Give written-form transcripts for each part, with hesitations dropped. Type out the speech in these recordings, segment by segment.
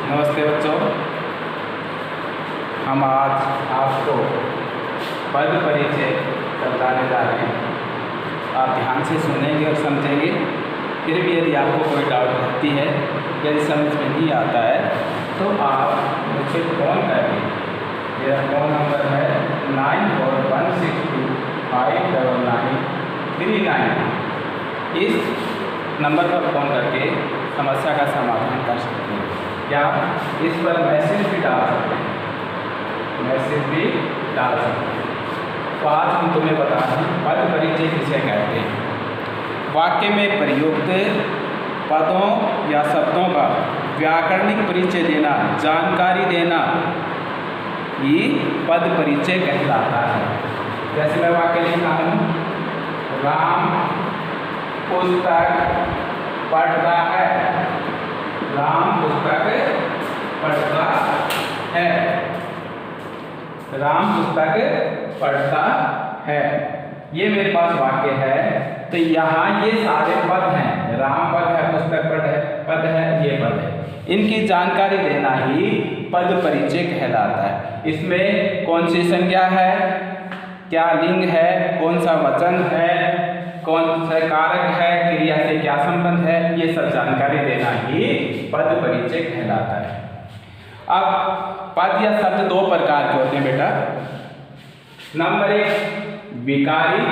नमस्ते बच्चों, हम आज आपको पद परिचय बताने जा रहे हैं। आप ध्यान से सुनेंगे और समझेंगे। फिर भी यदि आपको कोई डाउट रहती है, यदि समझ में नहीं आता है तो आप मुझे फ़ोन करें। मेरा फ़ोन नंबर है 9416259939। इस नंबर पर फ़ोन करके समस्या का समाधान कर सकते हैं या इस पर मैसेज भी डाल सकते हैं। तो आज हम तुम्हें बता रहे हैं पद परिचय किसे कहते हैं। वाक्य में प्रयुक्त पदों या शब्दों का व्याकरणिक परिचय देना, जानकारी देना, ये पद परिचय कहलाता है। जैसे मैं वाक्य लिखता हूँ, राम पुस्तक पढ़ता है। राम पुस्तक पढ़ता है। राम पुस्तक पढ़ता है। ये मेरे पास वाक्य है। तो यहाँ ये सारे पद हैं। राम पद है, पुस्तक पद है, ये पद है। इनकी जानकारी देना ही पद परिचय कहलाता है। इसमें कौन सी संज्ञा है, क्या लिंग है, कौन सा वचन है, कौन सा कारक है, क्रिया से क्या संबंध है, ये सब जानकारी देना ही पद परिचय कहलाता है। अब पद या शब्द दो प्रकार के होते हैं बेटा। नंबर 1 विकारी,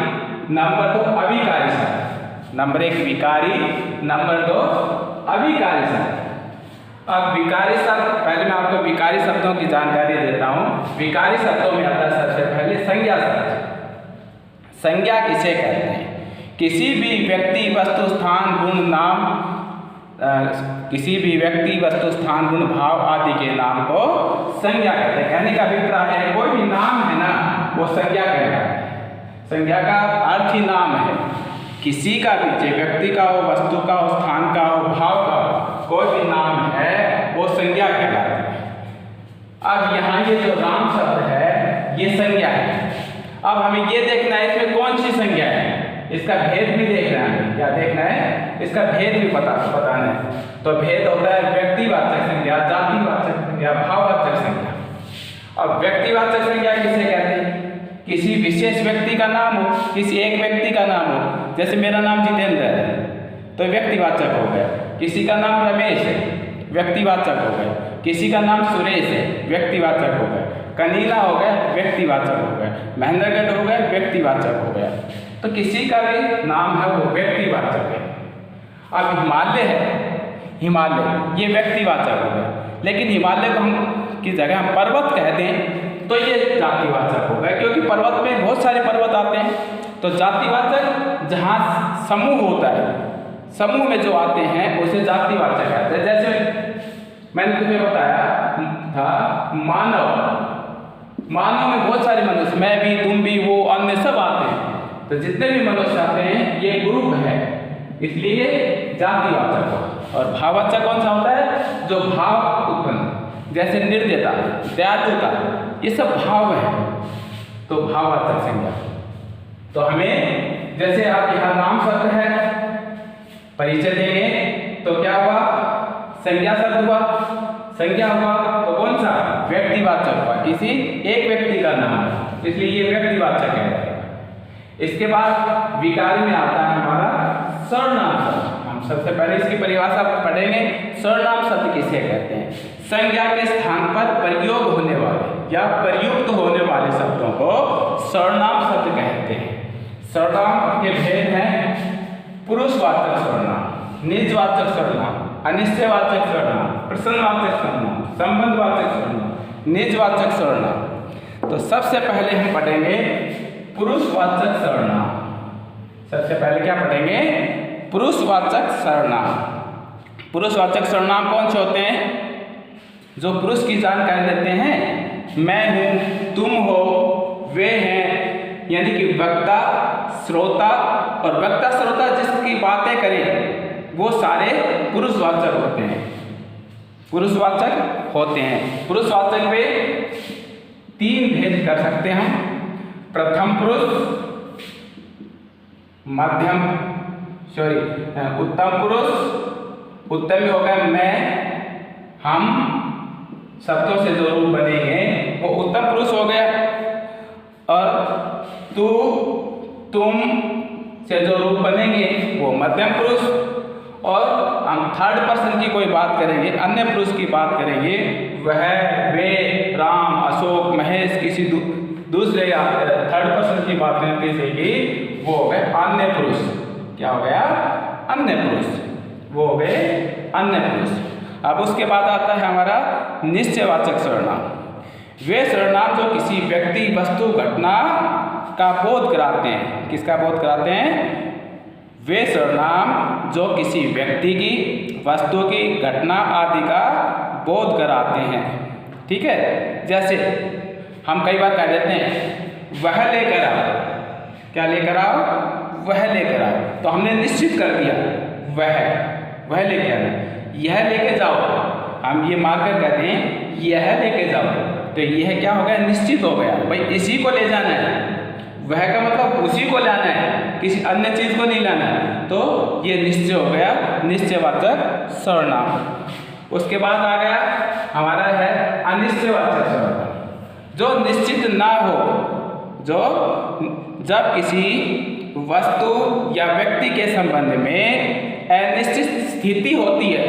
नंबर 2 अविकारी शब्द। नंबर 1 विकारी, नंबर 2 अविकारी शब्द। अब विकारी शब्द, पहले मैं आपको विकारी शब्दों की जानकारी देता हूँ। विकारी शब्दों में आता है सबसे पहले संज्ञा शब्द। संज्ञा किसे कहते हैं? किसी भी व्यक्ति, वस्तु, स्थान, गुण, नाम, किसी भी व्यक्ति, वस्तु, स्थान, गुण, भाव आदि के नाम को संज्ञा कहते हैं। कहने का अभिप्राय है कोई भी नाम है ना, वो संज्ञा कहलाता है। संज्ञा का अर्थ ही नाम है। किसी का भी, चाहे व्यक्ति का हो, वस्तु का हो, स्थान का हो, भाव का हो, कोई भी नाम है वो संज्ञा कहलाता है। अब यहाँ ये जो राम शब्द है ये संज्ञा है। अब हमें ये देखना है इसमें कौन सी संज्ञा है, इसका भेद भी देखना है। क्या देखना है? इसका भेद भी बताना है। तो भेद होता है व्यक्तिवाचक संज्ञा, जातिवाचक संज्ञा, भाववाचक संज्ञा। अब व्यक्तिवाचक संज्ञा किसे कहते हैं? किसी विशेष व्यक्ति का नाम हो, किसी एक व्यक्ति का नाम हो। जैसे मेरा नाम जितेंद्र है तो व्यक्तिवाचक हो गया। किसी का नाम रमेश है, व्यक्तिवाचक हो गया। किसी का नाम सुरेश है, व्यक्तिवाचक हो गया। कनीला हो गया, व्यक्तिवाचक हो गया। महेंद्रगढ़ हो गया, व्यक्तिवाचक हो गया। तो किसी का भी नाम है वो व्यक्तिवाचक है। अब हिमालय है, हिमालय ये व्यक्तिवाचक हो गया। लेकिन हिमालय को हम की जगह हम पर्वत कहते हैं तो ये जातिवाचक हो गया, क्योंकि पर्वत में बहुत सारे पर्वत आते हैं। तो जातिवाचक जहाँ समूह होता है, समूह में जो आते हैं उसे जातिवाचक कहते हैं। जैसे मैंने तुम्हें बताया था मानव, मानव में बहुत सारे मनुष्य, मैं भी, तुम भी, वो, अन्य सब आते हैं। तो जितने भी मनुष्य आते हैं ये ग्रुप है, इसलिए जातिवाचक हो। और भाववाचक कौन सा होता है? जो भाव उत्पन्न, जैसे निर्दयता, दयालुता, ये सब भाव है। तो भाववाचक संज्ञा। तो हमें जैसे आप यहाँ नाम शब्द है, परिचय देंगे तो क्या हुआ? संज्ञा शब्द हुआ। संज्ञा हुआ तो कौन सा? व्यक्तिवाचक हुआ, किसी एक व्यक्ति का नाम है, इसलिए ये व्यक्तिवाचक है। इसके बाद विकारी में आता है हमारा सर्वनाम शब्द। हम सबसे पहले इसकी परिभाषा पढ़ेंगे। सर्वनाम शब्द किसे कहते हैं? संज्ञा के स्थान पर प्रयोग होने वाले या प्रयुक्त होने वाले शब्दों को सर्वनाम शब्द कहते हैं। सर्वनाम के भेद हैं पुरुषवाचक सर्वनाम, निजवाचक सर्वनाम, अनिश्चयवाचक सर्वनाम, प्रश्नवाचक सर्वनाम, संबंधवाचक सर्वनाम, निजवाचक सर्वनाम। तो सबसे पहले हम पढ़ेंगे पुरुषवाचक सर्वनाम। सबसे पहले क्या पढ़ेंगे? पुरुषवाचक सर्वनाम। पुरुषवाचक सर्वनाम कौन से होते हैं? जो पुरुष की जानकारी देते हैं। मैं हूँ, तुम हो, वे हैं, यानी कि वक्ता, श्रोता। और वक्ता श्रोता जिसकी बातें करें वो सारे पुरुषवाचक होते हैं। पुरुषवाचक होते हैं। पुरुषवाचक में 3 भेद कर सकते हैं हम। प्रथम पुरुष, मध्यम उत्तम पुरुष। उत्तम में होगा मैं, हम, शब्दों से जो रूप बनेंगे वो उत्तम पुरुष हो गया, और तू तुम से जो रूप बनेंगे वो मध्यम पुरुष, और हम थर्ड पर्सन की कोई बात करेंगे, अन्य पुरुष की बात करेंगे, वह, वे, राम, अशोक, महेश, किसी दूसरे या थर्ड पर्सन की बात करें किसी की, वो हो गए अन्य पुरुष। क्या हो गया? अन्य पुरुष। वो हो गए अन्य पुरुष। अब उसके बाद आता है हमारा निश्चयवाचक सर्वनाम। वे सर्वनाम जो किसी व्यक्ति, वस्तु, घटना का बोध कराते हैं। किसका बोध कराते हैं? वे सर्वनाम जो किसी व्यक्ति की, वस्तु की, घटना आदि का बोध कराते हैं। ठीक है, जैसे हम कई बार कह देते हैं वह लेकर आओ। क्या लेकर आओ? वह लेकर आओ। तो हमने निश्चित कर दिया वह लेकर आओ। यह लेके जाओ, हम ये मारकर कहते हैं यह लेके जाओ, तो यह क्या हो गया? निश्चित हो गया। भाई इसी को ले जाना है। वह का मतलब उसी को लाना है, किसी अन्य चीज को नहीं लाना है। तो ये निश्चय हो गया, निश्चयवाचक सर्वनाम। उसके बाद आ गया हमारा है अनिश्चयवाचक सर्वनाम। जो निश्चित ना हो, जो जब किसी वस्तु या व्यक्ति के संबंध में अनिश्चित स्थिति होती है,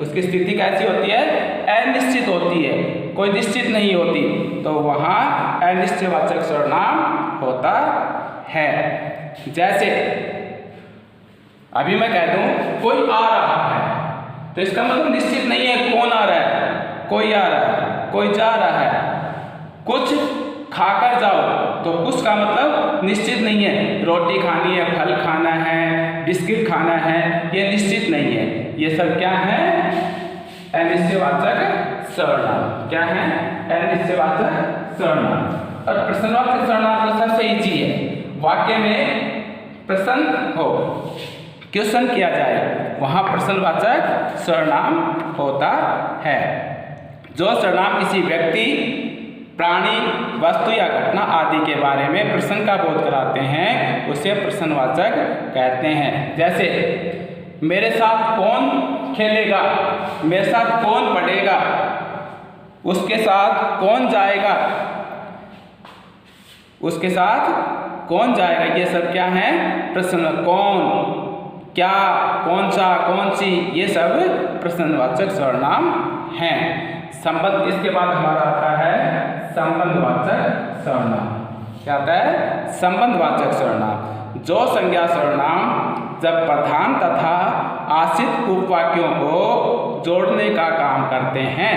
उसकी स्थिति कैसी होती है? अनिश्चित होती है, कोई निश्चित नहीं होती, तो वहाँ अनिश्चयवाचक सर्वनाम होता है। जैसे अभी मैं कह दूं कोई आ रहा है, तो इसका मतलब निश्चित नहीं है कौन आ रहा है। कोई आ रहा है, कोई जा रहा है। कुछ खाकर जाओ, तो कुछ का मतलब निश्चित नहीं है। रोटी खानी है, फल खाना है, बिस्किट खाना है, ये निश्चित नहीं है। ये सब क्या है? अनिश्चयवाचक सर्वनाम। क्या है? अनिश्चयवाचक सर्वनाम। और प्रश्नवाचक सर्वनाम तो सबसे ईजी है। वाक्य में प्रश्न हो, क्वेश्चन किया जाए, वहाँ प्रश्नवाचक सर्वनाम होता है। जो सर्वनाम किसी व्यक्ति, प्राणी, वस्तु या घटना आदि के बारे में प्रश्न का बोध कराते हैं, उसे प्रश्नवाचक कहते हैं। जैसे मेरे साथ कौन खेलेगा, मेरे साथ कौन पढ़ेगा, उसके साथ कौन जाएगा, उसके साथ कौन जाएगा, ये सब क्या है? प्रश्न। कौन, क्या, कौन सा, कौन सी, ये सब प्रश्नवाचक सर्वनाम हैं। संबंध, इसके बाद हमारा आता है संबंधवाचक सर्वनाम। क्या आता है? संबंधवाचक सर्वनाम। जो संज्ञा सर्वनाम जब प्रधान तथा आश्रित उपवाक्यों को जोड़ने का काम करते हैं,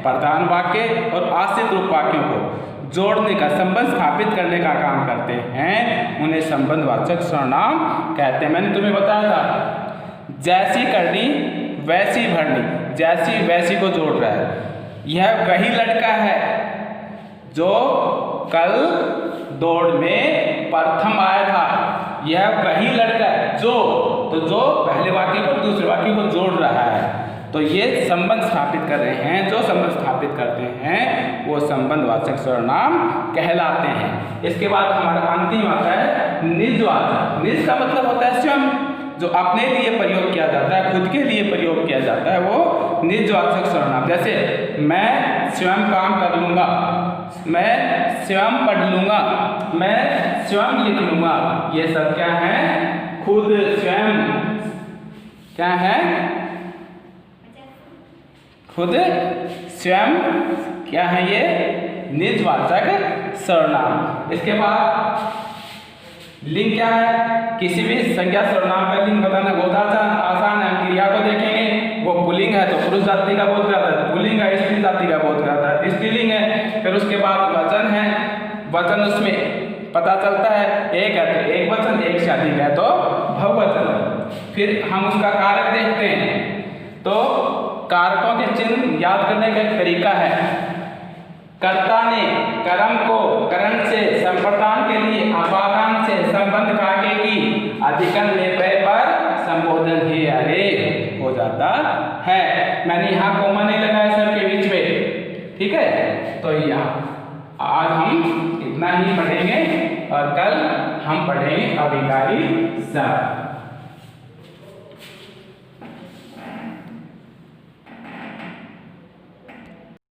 प्रधान वाक्य और आश्रित उपवाक्यों को जोड़ने का, संबंध स्थापित करने का काम करते हैं, उन्हें संबंधवाचक सर्वनाम कहते हैं। मैंने तुम्हें बताया था जैसी करनी वैसी भरनी, जैसी वैसी को जोड़ रहा है। यह वही लड़का है जो कल दौड़ में प्रथम आया था। यह वही लड़का है जो, तो जो पहले वाक्य को दूसरे वाक्य को जोड़ रहा है, तो ये संबंध स्थापित कर रहे हैं। जो संबंध स्थापित करते हैं वो संबंधवाचक सर्वनाम कहलाते हैं। इसके बाद हमारा अंतिम आता है निजवाचक। निज का मतलब होता है स्वयं, जो अपने लिए प्रयोग किया जाता है, खुद के लिए प्रयोग किया जाता है, वो निजवाचक सर्वनाम। जैसे मैं स्वयं काम कर लूँगा, मैं स्वयं पढ़ लूँगा, मैं स्वयं लिख लूँगा, ये सब क्या है? खुद, स्वयं। क्या है? खुद, स्वयं, क्या है ये? निजवाचक सर्वनाम। इसके बाद लिंग क्या है? किसी भी संज्ञा सर्वनाम का लिंग बताना बहुत आसान है। क्रिया को देखेंगे, वो पुल्लिंग है तो पुरुष जाति का बोध कराता है, पुल्लिंग है स्त्री जाति का बोध कराता है, स्त्रीलिंग है। फिर उसके बाद वचन है, वचन उसमें पता चलता है, एक है तो एक वचन, एक से अधिक है तो बहुवचन। फिर हम उसका कारक देखते हैं, तो कारकों के चिन्ह याद करने का एक तरीका है। कर्ता ने कर्म को करण से, संप्रदान के लिए अपादान से संबंध काटे की अधिकरण लेपय पर संबोधन ही अरे हो जाता है। मैंने यहाँ कोमा नहीं लगाया सर के बीच में, ठीक है? तो यहाँ आज हम इतना ही पढ़ेंगे और कल हम पढ़ेंगे अभिकारी सब।